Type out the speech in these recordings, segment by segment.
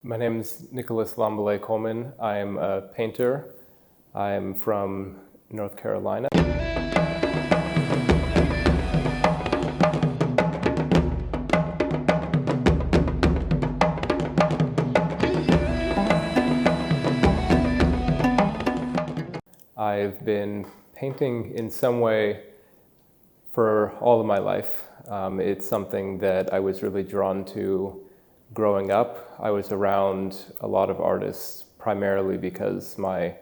My name is Nicolas Lambelet Coleman. I'm a painter. I'm from North Carolina. I've been painting in some way for all of my life. It's something that I was really drawn to growing up. I was around a lot of artists primarily because my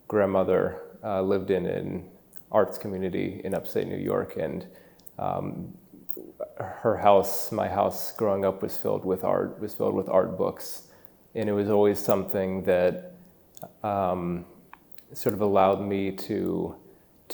grandmother lived in an arts community in upstate New York, and her house, my house growing up, was filled with art books, and it was always something that sort of allowed me to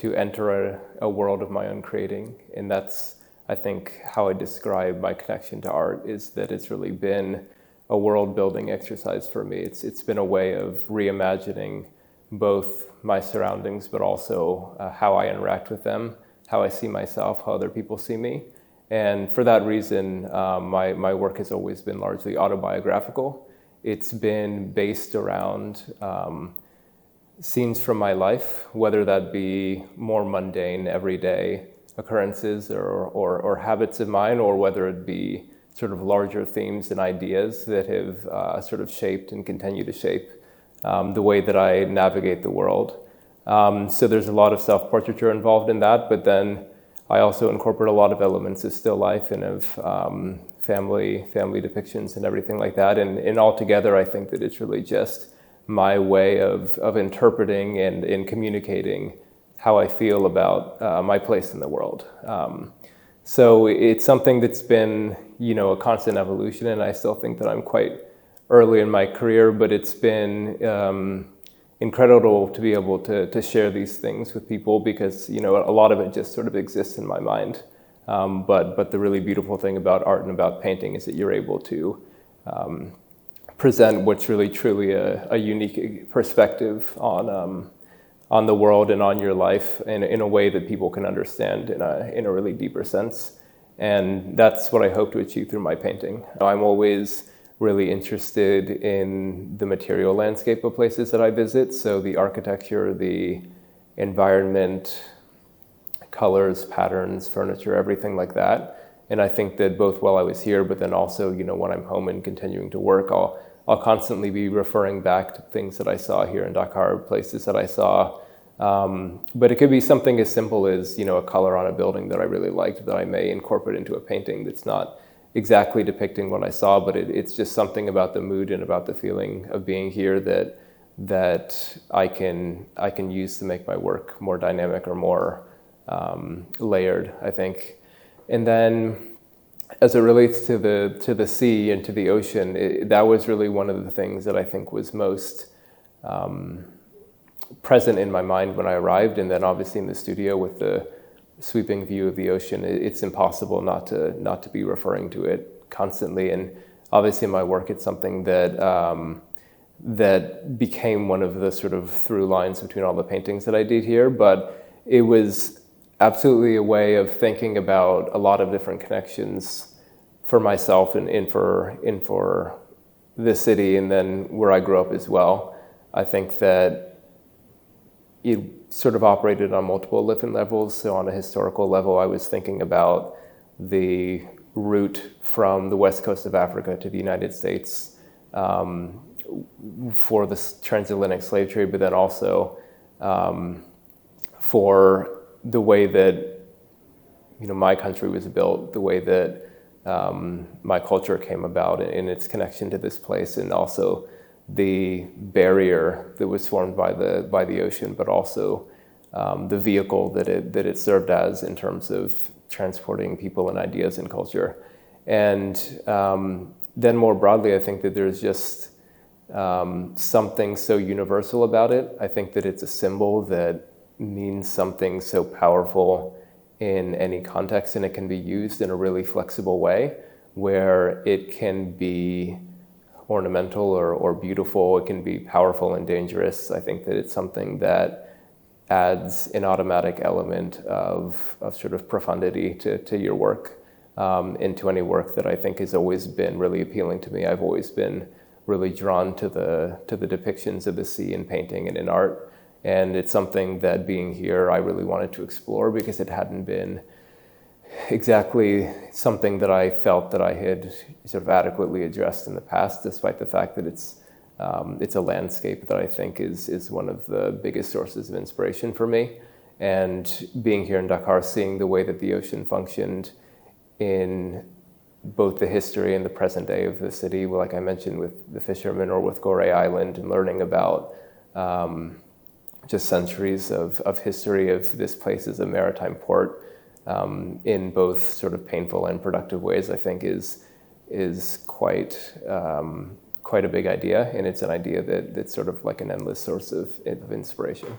enter a world of my own creating. And that's, I think, how I describe my connection to art, is that it's really been a world building exercise for me. It's been a way of reimagining both my surroundings, but also how I interact with them, how I see myself, how other people see me. And for that reason, my work has always been largely autobiographical. It's been based around scenes from my life, whether that be more mundane, everyday occurrences or habits of mine, or whether it be sort of larger themes and ideas that have sort of shaped and continue to shape the way that I navigate the world. So there's a lot of self-portraiture involved in that, but then I also incorporate a lot of elements of still life and of family depictions and everything like that. And altogether, I think that it's really just my way of interpreting and communicating how I feel about my place in the world. So it's something that's been, a constant evolution, and I still think that I'm quite early in my career, but it's been incredible to be able to share these things with people, because, a lot of it just sort of exists in my mind. But the really beautiful thing about art and about painting is that you're able to present what's really truly a unique perspective on the world and on your life in a way that people can understand in a really deeper sense. And that's what I hope to achieve through my painting. I'm always really interested in the material landscape of places that I visit. So the architecture, the environment, colors, patterns, furniture, everything like that. And I think that both while I was here, but then also, when I'm home and continuing to work, I'll constantly be referring back to things that I saw here in Dakar, places that I saw. But it could be something as simple as, a color on a building that I really liked that I may incorporate into a painting that's not exactly depicting what I saw, but it's just something about the mood and about the feeling of being here that I can use to make my work more dynamic or more layered, I think. And then, as it relates to the sea and to the ocean, that was really one of the things that I think was most present in my mind when I arrived. And then obviously in the studio with the sweeping view of the ocean, it's impossible not to be referring to it constantly. And obviously in my work, it's something that became one of the sort of through lines between all the paintings that I did here. But it was absolutely a way of thinking about a lot of different connections for myself and for the city, and then where I grew up as well. I think that it sort of operated on multiple different levels. So on a historical level, I was thinking about the route from the west coast of Africa to the United States for the transatlantic slave trade, but then also for the way that my country was built, the way that my culture came about in its connection to this place, and also the barrier that was formed by the ocean, but also the vehicle that it served as in terms of transporting people and ideas and culture. And then more broadly, I think that there's just something so universal about it. I think that it's a symbol that means something so powerful in any context, and it can be used in a really flexible way where it can be ornamental or beautiful. It can be powerful and dangerous. I think that it's something that adds an automatic element of sort of profundity to your work, into any work that I think has always been really appealing to me. I've always been really drawn to the depictions of the sea in painting and in art. And it's something that being here, I really wanted to explore because it hadn't been exactly something that I felt that I had sort of adequately addressed in the past, despite the fact that it's a landscape that I think is one of the biggest sources of inspiration for me. And being here in Dakar, seeing the way that the ocean functioned in both the history and the present day of the city, like I mentioned with the fishermen or with Gorée Island, and learning about just centuries of history of this place as a maritime port in both sort of painful and productive ways, I think is quite a big idea, and it's an idea that's sort of like an endless source of inspiration.